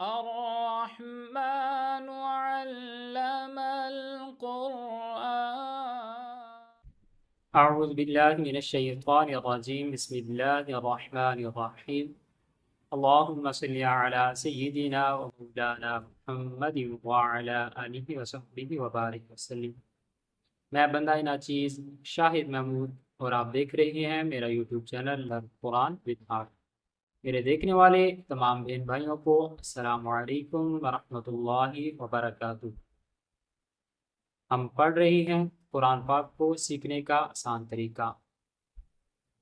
الرحمن علم القرآن اعوذ باللہ من الشیطان الرجیم بسم اللہ الرحمن الرحیم اللہم صلی علی سیدنا و مولانا محمد وعلی آلہ وصحبہ وبارک وسلم۔ میں بندہ ناچیز شاہد محمود اور آپ دیکھ رہے ہیں میرا YouTube channel learn Quran with art. میرے دیکھنے والے تمام بہن بھائیوں کو السلام علیکم ورحمۃ اللہ وبرکاتہ۔ ہم پڑھ رہے ہیں قرآن پاک کو سیکھنے کا آسان طریقہ۔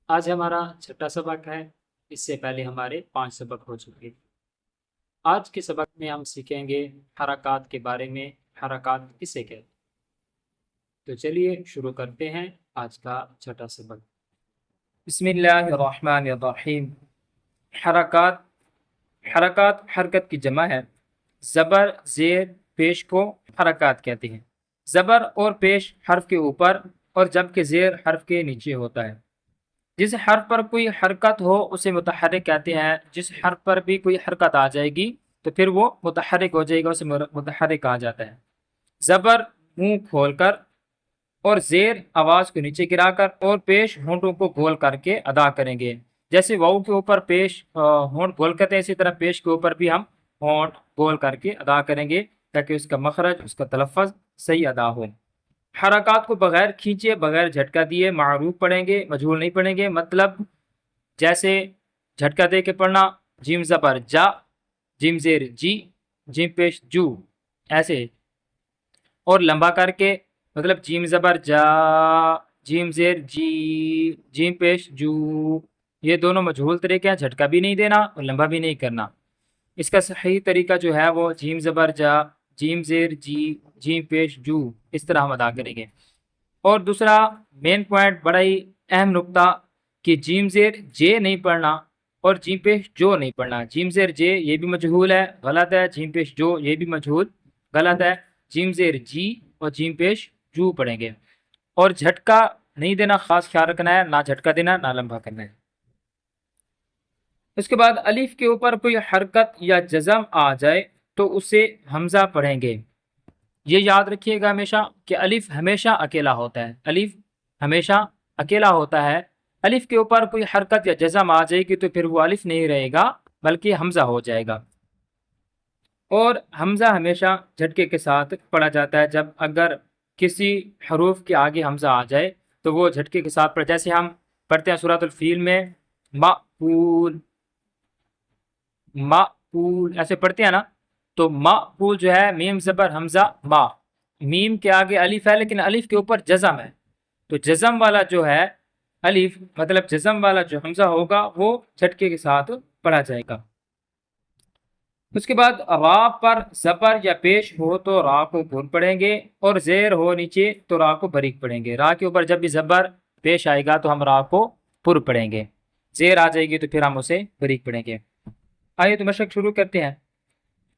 آج ہمارا چھٹا سبق ہے، اس سے پہلے ہمارے 5 سبق ہو چکے۔ آج کے سبق میں ہم سیکھیں گے حرکات کے بارے میں، حرکات کسے کہتے ہیں۔ تو چلیے شروع کرتے ہیں آج کا چھٹا سبق۔ بسم اللہ الرحمن الرحیم۔ حرکات حرکت کی جمع ہے۔ زبر زیر پیش کو حرکات کہتے ہیں۔ زبر اور پیش حرف کے اوپر اور جبکہ زیر حرف کے نیچے ہوتا ہے۔ جس حرف پر کوئی حرکت ہو اسے متحرک کہتے ہیں۔ جس حرف پر بھی کوئی حرکت آ جائے گی تو پھر وہ متحرک ہو جائے گا، اسے متحرک کہا جاتا ہے۔ زبر منہ کھول کر اور زیر آواز کو نیچے گرا کر اور پیش ہونٹوں کو گول کر کے ادا کریں گے۔ جیسے واؤ کے اوپر پیش ہونٹ گول کرتے ہیں، اسی طرح پیش کے اوپر بھی ہم ہونٹ گول کر کے ادا کریں گے تاکہ اس کا مخرج، اس کا تلفظ صحیح ادا ہو۔ حرکات کو بغیر کھینچے، بغیر جھٹکا دیے معروف پڑھیں گے، مجہول نہیں پڑھیں گے۔ مطلب جیسے جھٹکا دے کے پڑھنا، جیم زبر جا، جیم زیر جی، جیم پیش جو، ایسے۔ اور لمبا کر کے مطلب جیم زبر جا، جیم زیر جی، جیم پیش جو، یہ دونوں مجہول طریقے ہیں۔ جھٹکا بھی نہیں دینا اور لمبا بھی نہیں کرنا۔ اس کا صحیح طریقہ جو ہے وہ جیم زبر جا، جیم زیر جی، جیم پیش جو، اس طرح ہم ادا کریں گے۔ اور دوسرا مین پوائنٹ، بڑا ہی اہم نقطہ، کہ جیم زیر جے نہیں پڑھنا اور جیم پیش جو نہیں پڑھنا۔ جیم زیر جے یہ بھی مجہول ہے، غلط ہے۔ جیم پیش جو یہ بھی مجہول، غلط ہے۔ جیم زیر جی اور جیم پیش جو پڑھیں گے۔ اور جھٹکا نہیں دینا، خاص خیال رکھنا ہے، نہ جھٹکا دینا نہ لمبا کرنا ہے۔ اس کے بعد الف کے اوپر کوئی حرکت یا جزم آ جائے تو اسے حمزہ پڑھیں گے۔ یہ یاد رکھیے گا ہمیشہ کہ الف ہمیشہ اکیلا ہوتا ہے، الف ہمیشہ اکیلا ہوتا ہے۔ الف کے اوپر کوئی حرکت یا جزم آ جائے گی تو پھر وہ الف نہیں رہے گا بلکہ حمزہ ہو جائے گا۔ اور حمزہ ہمیشہ جھٹکے کے ساتھ پڑھا جاتا ہے۔ جب اگر کسی حروف کے آگے حمزہ آ جائے تو وہ جھٹکے کے ساتھ پڑھا، جیسے ہم پڑھتے ہیں سورۃ الفیل میں مقبول، مقبول ایسے پڑھتے ہیں نا، تو مقبول جو ہے میم زبر حمزہ ما، میم کے آگے الف ہے لیکن الف کے اوپر جزم ہے، تو جزم والا جو ہے الف، مطلب جزم والا جو حمزہ ہوگا وہ جھٹکے کے ساتھ پڑھا جائے گا۔ اس کے بعد را پر زبر یا پیش ہو تو را کو گول پڑھیں گے، اور زیر ہو نیچے تو را کو بریک پڑھیں گے۔ را کے اوپر جب بھی زبر پیش آئے گا تو ہم را کو پر پڑھیں گے، زیر آ جائے گی تو پھر ہم اسے بریک پڑھیں گے۔ آئیے تو مشق شروع کرتے ہیں۔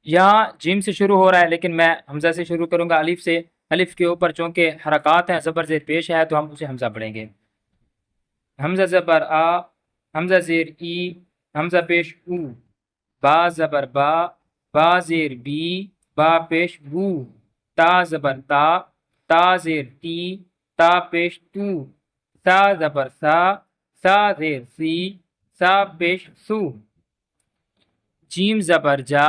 یہاں جیم سے شروع ہو رہا ہے لیکن میں حمزہ سے شروع کروں گا، الف سے۔ الف کے اوپر چونکہ حرکات ہیں، زبر زیر پیش ہے تو ہم اسے حمزہ پڑھیں گے۔ حمزہ زبر آ، حمزہ زیر ای، حمزہ پیش او، با زبر با، با زیر بی، با پیش بو، تا زبر تا، تا زیر تی، تا پیش تو، سا زبر سا، سا زیر سی، سا پیش سو، جیم زبر جا،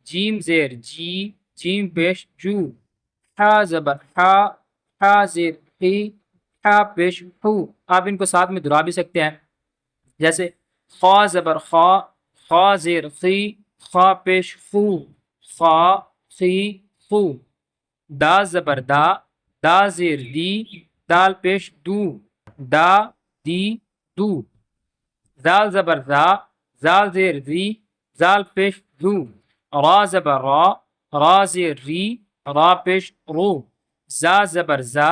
جیم زیر جی، جیم پیش جو، حا زبر حا، حا زیر حی، حا پیش حو۔ آپ ان کو ساتھ میں دہرا بھی سکتے ہیں، جیسے خا زبر خا، خا زیر خی، خا پیش خو، خا خی خو، دا زبر دا، دا زیر دی، دال پیش دو، دا دی دو، زال زبر زا، زال زیر زی، زال پیش زو، را زبر را، را زیر ری، را پیش رو، زا زبر زا،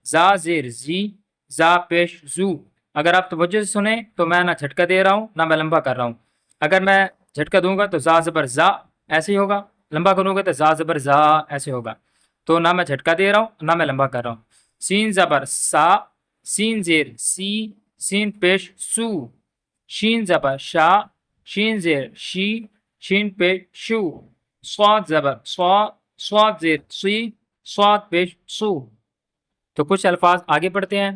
زا زیر زی، زا پیش زو۔ اگر آپ توجہ سے سنیں تو میں نہ جھٹکا دے رہا ہوں نہ میں لمبا کر رہا ہوں۔ اگر میں جھٹکا دوں گا تو زا زبر زا ایسے ہی ہوگا، لمبا کروں گا تو زا زبر زا ایسے ہوگا۔ تو نہ میں جھٹکا دے رہا ہوں نہ میں لمبا کر رہا ہوں۔ سین زبر سا، سین زیر سی، سین پیش سو، شین زبر شا، شین زیر شی، شین پیش شو، صاد زبر صا، صاد زیر سی، صاد پیش سو۔ تو کچھ الفاظ آگے پڑھتے ہیں۔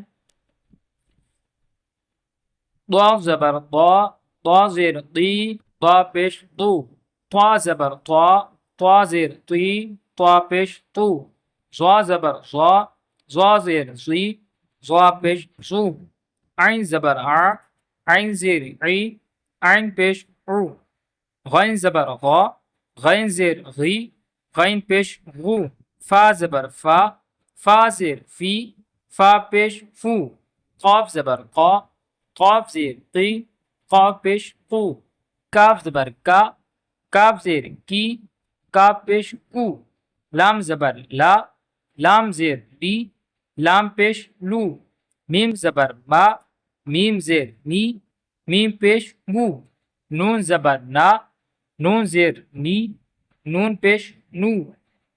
ضا زبر ضا، ضا زیر ضی، ضا پیش ضو۔ طا زبر طا، طا زیر طی، طا پیش طو۔ ضا زبر ضا، ضا زیر ضی، ضا پیش ضو۔ عین زبر ع، عین زیر عی، عین پیش عو۔ غین زبر غا، غین زیر غی، غین پیش غو۔ فا زبر فا، فا زیر فی، فا پیش فو۔ قاف زبر قا، قاف زیر قی، قاف پیش قو۔ کاف زبر کا، کاف زیر کی، کاف پیش کو۔ لام زبر لا، لام زیر لی، لام پیش لو۔ میم زبر ما، میم زیر می، میم پیش مو۔ نون زبر نا، نون زیر نی، نون پیش نو۔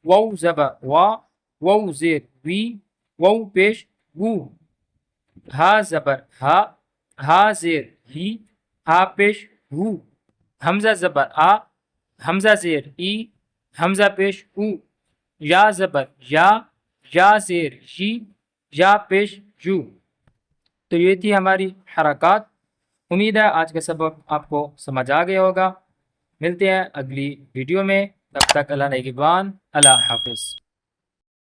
واو زبر وا، واو زیر وی، واو پیش وو۔ ہا زبر ہا، ہا زیر ہی، ہا پیش ہو۔ حمزہ زبر آ، حمزہ زیر ای، حمزہ پیش او۔ یا زبر یا، یا زیر جی، یا پیش جو۔ تو یہ تھی ہماری حرکات۔ امید ہے آج کا سبق آپ کو سمجھ آ گیا ہوگا۔ ملتے ہیں اگلی ویڈیو میں، تب تک اللہ نگہبان، اللہ حافظ۔